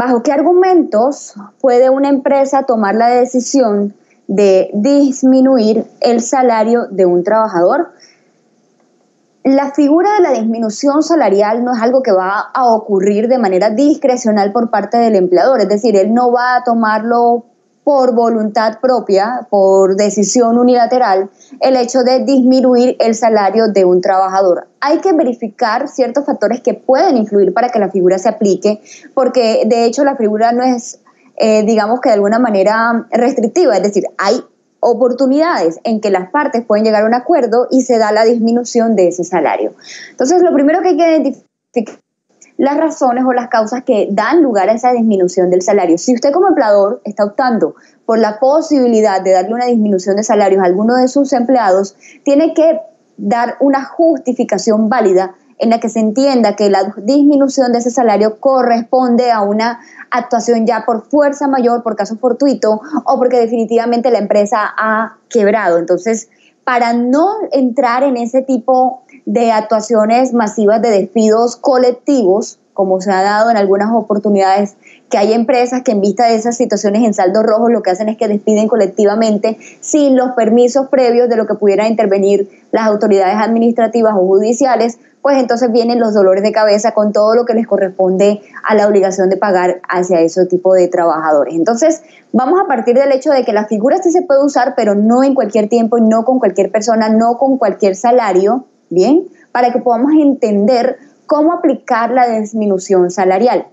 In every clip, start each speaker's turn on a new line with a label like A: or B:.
A: ¿Bajo qué argumentos puede una empresa tomar la decisión de disminuir el salario de un trabajador? La figura de la disminución salarial no es algo que va a ocurrir de manera discrecional por parte del empleador, es decir, él no va a tomarlo por voluntad propia, por decisión unilateral, el hecho de disminuir el salario de un trabajador. Hay que verificar ciertos factores que pueden influir para que la figura se aplique, porque de hecho la figura no es, digamos que de alguna manera restrictiva, es decir, hay oportunidades en que las partes pueden llegar a un acuerdo y se da la disminución de ese salario. Entonces, lo primero que hay que identificar las razones o las causas que dan lugar a esa disminución del salario. Si usted como empleador está optando por la posibilidad de darle una disminución de salarios a alguno de sus empleados, tiene que dar una justificación válida en la que se entienda que la disminución de ese salario corresponde a una actuación ya por fuerza mayor, por caso fortuito o porque definitivamente la empresa ha quebrado. Entonces, para no entrar en ese tipo de actuaciones masivas de despidos colectivos, como se ha dado en algunas oportunidades, que hay empresas que en vista de esas situaciones en saldo rojo lo que hacen es que despiden colectivamente sin los permisos previos de lo que pudieran intervenir las autoridades administrativas o judiciales, pues entonces vienen los dolores de cabeza con todo lo que les corresponde a la obligación de pagar hacia ese tipo de trabajadores. Entonces, vamos a partir del hecho de que la figura sí se puede usar, pero no en cualquier tiempo, no con cualquier persona, no con cualquier salario, ¿bien? Para que podamos entender cómo aplicar la disminución salarial.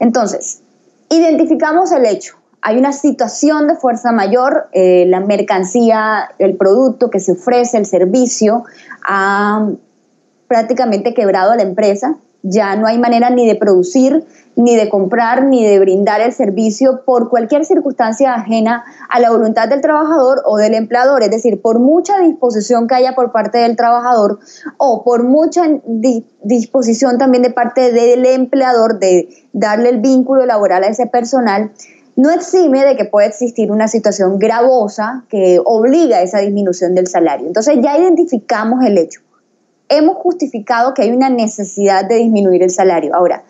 A: Entonces, identificamos el hecho. Hay una situación de fuerza mayor, la mercancía, el producto que se ofrece, el servicio, ha prácticamente quebrado a la empresa. Ya no hay manera ni de producir, ni de comprar, ni de brindar el servicio por cualquier circunstancia ajena a la voluntad del trabajador o del empleador. Es decir, por mucha disposición que haya por parte del trabajador o por mucha disposición también de parte del empleador de darle el vínculo laboral a ese personal, no exime de que pueda existir una situación gravosa que obliga a esa disminución del salario. Entonces ya identificamos el hecho. Hemos justificado que hay una necesidad de disminuir el salario. Ahora,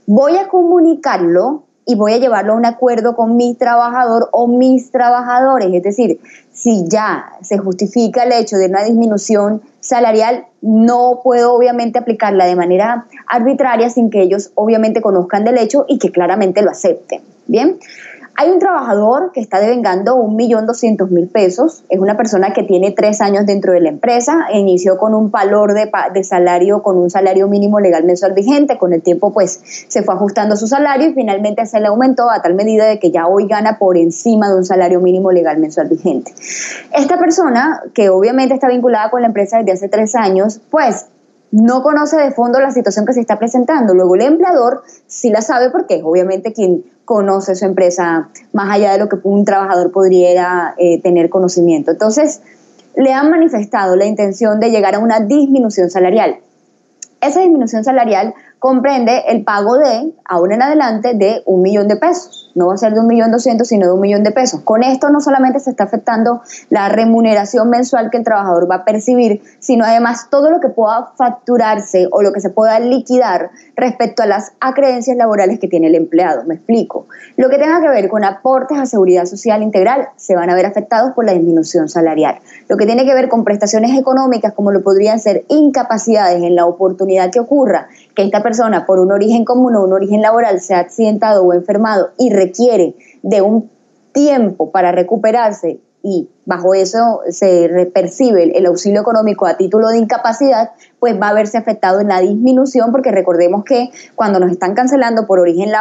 A: voy a comunicarlo y voy a llevarlo a un acuerdo con mi trabajador o mis trabajadores. Es decir, si ya se justifica el hecho de una disminución salarial, no puedo obviamente aplicarla de manera arbitraria sin que ellos obviamente conozcan del hecho y que claramente lo acepten. Bien. Hay un trabajador que está devengando 1.200.000 pesos, es una persona que tiene 3 años dentro de la empresa, inició con un valor de salario, con un salario mínimo legal mensual vigente, con el tiempo pues se fue ajustando su salario y finalmente se le aumentó a tal medida de que ya hoy gana por encima de un salario mínimo legal mensual vigente. Esta persona, que obviamente está vinculada con la empresa desde hace 3 años, pues no conoce de fondo la situación que se está presentando. Luego el empleador sí la sabe porque es obviamente quien conoce su empresa más allá de lo que un trabajador podría tener conocimiento. Entonces, le han manifestado la intención de llegar a una disminución salarial. Esa disminución salarial comprende el pago de, ahora en adelante, de 1 millón de pesos. No va a ser de 1.200.000, sino de 1 millón de pesos. Con esto no solamente se está afectando la remuneración mensual que el trabajador va a percibir, sino además todo lo que pueda facturarse o lo que se pueda liquidar respecto a las acreencias laborales que tiene el empleado. Me explico. Lo que tenga que ver con aportes a seguridad social integral se van a ver afectados por la disminución salarial. Lo que tiene que ver con prestaciones económicas, como lo podrían ser incapacidades en la oportunidad que ocurra, que esta persona por un origen común o un origen laboral se ha accidentado o enfermado y requiere de un tiempo para recuperarse y bajo eso se percibe el auxilio económico a título de incapacidad, pues va a verse afectado en la disminución, porque recordemos que cuando nos están cancelando por origen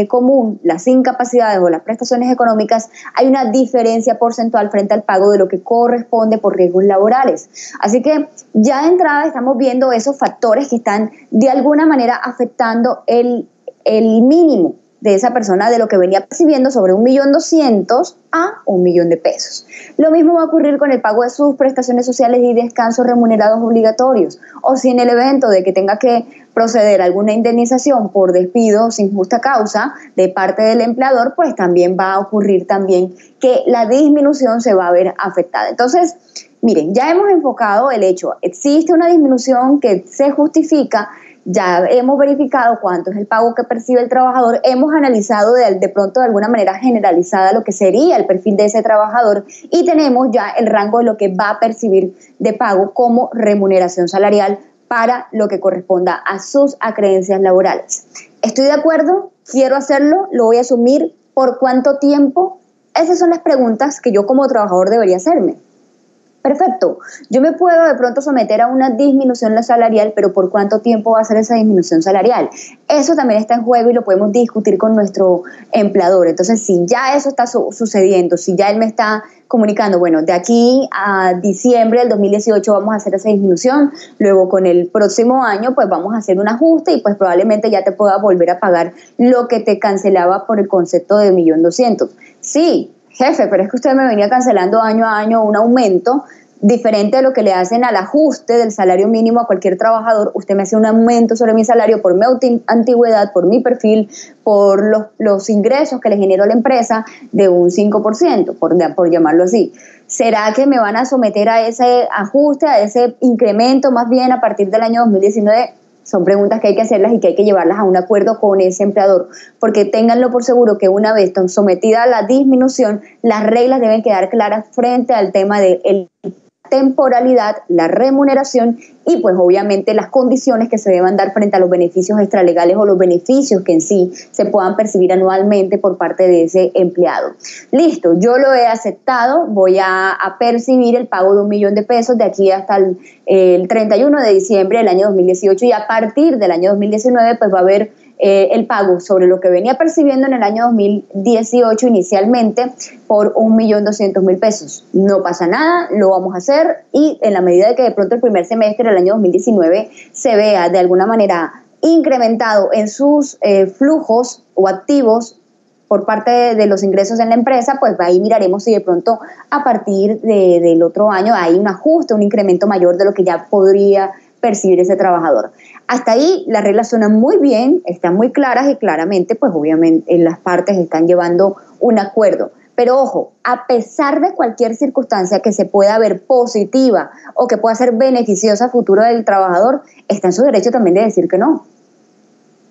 A: común las incapacidades o las prestaciones económicas, hay una diferencia porcentual frente al pago de lo que corresponde por riesgos laborales. Así que ya de entrada estamos viendo esos factores que están de alguna manera afectando el mínimo de esa persona, de lo que venía percibiendo sobre 1.200.000 a 1 millón de pesos. Lo mismo va a ocurrir con el pago de sus prestaciones sociales y descansos remunerados obligatorios, o si en el evento de que tenga que proceder a alguna indemnización por despido sin justa causa de parte del empleador, pues también va a ocurrir también que la disminución se va a ver afectada. Entonces, miren, ya hemos enfocado el hecho, existe una disminución que se justifica, ya hemos verificado cuánto es el pago que percibe el trabajador, hemos analizado de pronto de alguna manera generalizada lo que sería el perfil de ese trabajador y tenemos ya el rango de lo que va a percibir de pago como remuneración salarial para lo que corresponda a sus acreencias laborales. ¿Estoy de acuerdo? ¿Quiero hacerlo? ¿Lo voy a asumir? ¿Por cuánto tiempo? Esas son las preguntas que yo como trabajador debería hacerme. Perfecto, yo me puedo de pronto someter a una disminución salarial, pero ¿por cuánto tiempo va a ser esa disminución salarial? Eso también está en juego y lo podemos discutir con nuestro empleador. Entonces, si ya eso está sucediendo, si ya él me está comunicando, bueno, de aquí a diciembre del 2018 vamos a hacer esa disminución, luego con el próximo año pues vamos a hacer un ajuste y pues probablemente ya te pueda volver a pagar lo que te cancelaba por el concepto de 1.200.000. Sí, jefe, pero es que usted me venía cancelando año a año un aumento diferente a lo que le hacen al ajuste del salario mínimo a cualquier trabajador. Usted me hace un aumento sobre mi salario por mi antigüedad, por mi perfil, por los ingresos que le generó la empresa de un 5%, por llamarlo así. ¿Será que me van a someter a ese ajuste, a ese incremento más bien a partir del año 2019? Son preguntas que hay que hacerlas y que hay que llevarlas a un acuerdo con ese empleador, porque ténganlo por seguro que una vez sometida a la disminución, las reglas deben quedar claras frente al tema de temporalidad, la remuneración y pues obviamente las condiciones que se deban dar frente a los beneficios extralegales o los beneficios que en sí se puedan percibir anualmente por parte de ese empleado. Listo, yo lo he aceptado, voy a percibir el pago de 1.000.000 de pesos de aquí hasta el 31 de diciembre del año 2018 y a partir del año 2019 pues va a haber el pago sobre lo que venía percibiendo en el año 2018 inicialmente por 1.200.000 pesos. No pasa nada, lo vamos a hacer y en la medida de que de pronto el primer semestre del año 2019 se vea de alguna manera incrementado en sus flujos o activos por parte de los ingresos en la empresa, pues ahí miraremos si de pronto a partir del otro año hay un ajuste, un incremento mayor de lo que ya podría percibir ese trabajador. Hasta ahí las reglas suenan muy bien, están muy claras y claramente, pues obviamente las partes están llevando un acuerdo. Pero ojo, a pesar de cualquier circunstancia que se pueda ver positiva o que pueda ser beneficiosa a futuro del trabajador, está en su derecho también de decir que no.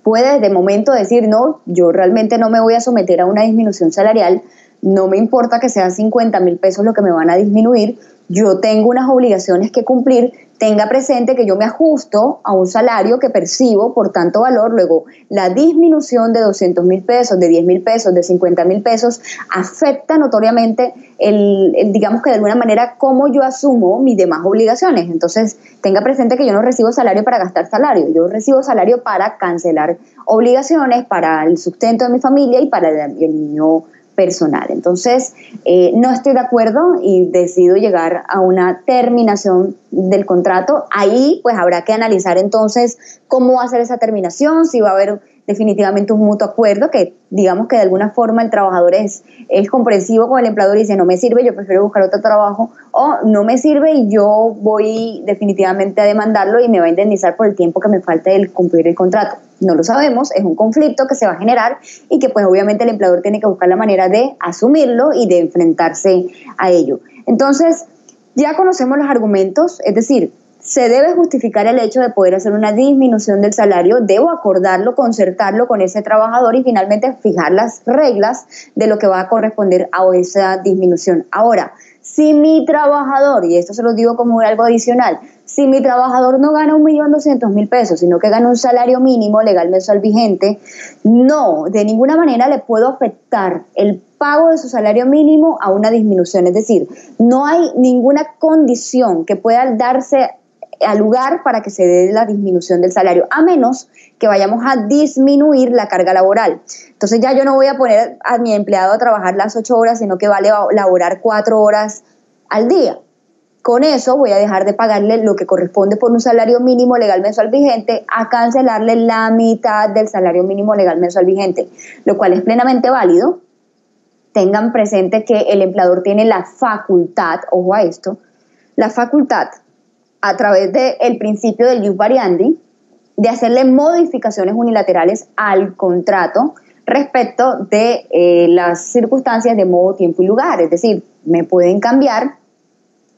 A: Puede de momento decir, no, yo realmente no me voy a someter a una disminución salarial, no me importa que sea 50.000 pesos lo que me van a disminuir, yo tengo unas obligaciones que cumplir, tenga presente que yo me ajusto a un salario que percibo por tanto valor, luego la disminución de 200.000 pesos, de 10.000 pesos, de 50.000 pesos, afecta notoriamente digamos que de alguna manera cómo yo asumo mis demás obligaciones. Entonces, tenga presente que yo no recibo salario para gastar salario, yo recibo salario para cancelar obligaciones, para el sustento de mi familia y para el mío personal. Entonces, no estoy de acuerdo y decido llegar a una terminación del contrato. Ahí, pues, habrá que analizar entonces cómo va a ser esa terminación, si va a haber definitivamente un mutuo acuerdo, que digamos que de alguna forma el trabajador es comprensivo con el empleador y dice, no me sirve, yo prefiero buscar otro trabajo, o no me sirve y yo voy definitivamente a demandarlo y me va a indemnizar por el tiempo que me falte el cumplir el contrato. No lo sabemos, es un conflicto que se va a generar y que pues obviamente el empleador tiene que buscar la manera de asumirlo y de enfrentarse a ello. Entonces, ya conocemos los argumentos, es decir, se debe justificar el hecho de poder hacer una disminución del salario, debo acordarlo, concertarlo con ese trabajador y finalmente fijar las reglas de lo que va a corresponder a esa disminución. Ahora, si mi trabajador, y esto se lo digo como algo adicional, si mi trabajador no gana 1.200.000 pesos, sino que gana un salario mínimo legal mensual vigente, no, de ninguna manera le puedo afectar el pago de su salario mínimo a una disminución. Es decir, no hay ninguna condición que pueda darse al lugar para que se dé la disminución del salario, a menos que vayamos a disminuir la carga laboral. Entonces ya yo no voy a poner a mi empleado a trabajar las 8 horas, sino que va a laborar 4 horas al día. Con eso voy a dejar de pagarle lo que corresponde por un salario mínimo legal mensual vigente a cancelarle la mitad del salario mínimo legal mensual vigente, lo cual es plenamente válido. Tengan presente que el empleador tiene la facultad, ojo a esto, la facultad a través del principio del ius variandi, de hacerle modificaciones unilaterales al contrato respecto de las circunstancias de modo, tiempo y lugar. Es decir, me pueden cambiar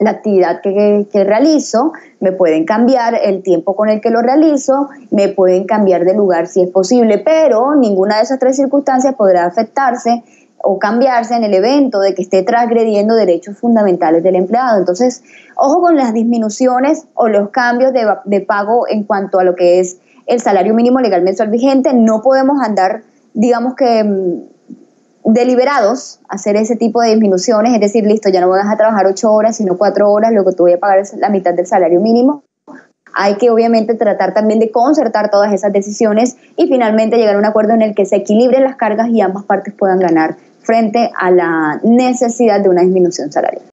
A: la actividad que realizo, me pueden cambiar el tiempo con el que lo realizo, me pueden cambiar de lugar si es posible, pero ninguna de esas tres circunstancias podrá afectarse o cambiarse en el evento de que esté transgrediendo derechos fundamentales del empleado. Entonces, ojo con las disminuciones o los cambios de pago en cuanto a lo que es el salario mínimo legal mensual vigente. No podemos andar, digamos que deliberados hacer ese tipo de disminuciones, es decir, listo, ya no vas a trabajar 8 horas, sino 4 horas, lo que te voy a pagar es la mitad del salario mínimo. Hay que obviamente tratar también de concertar todas esas decisiones y finalmente llegar a un acuerdo en el que se equilibren las cargas y ambas partes puedan ganar frente a la necesidad de una disminución salarial.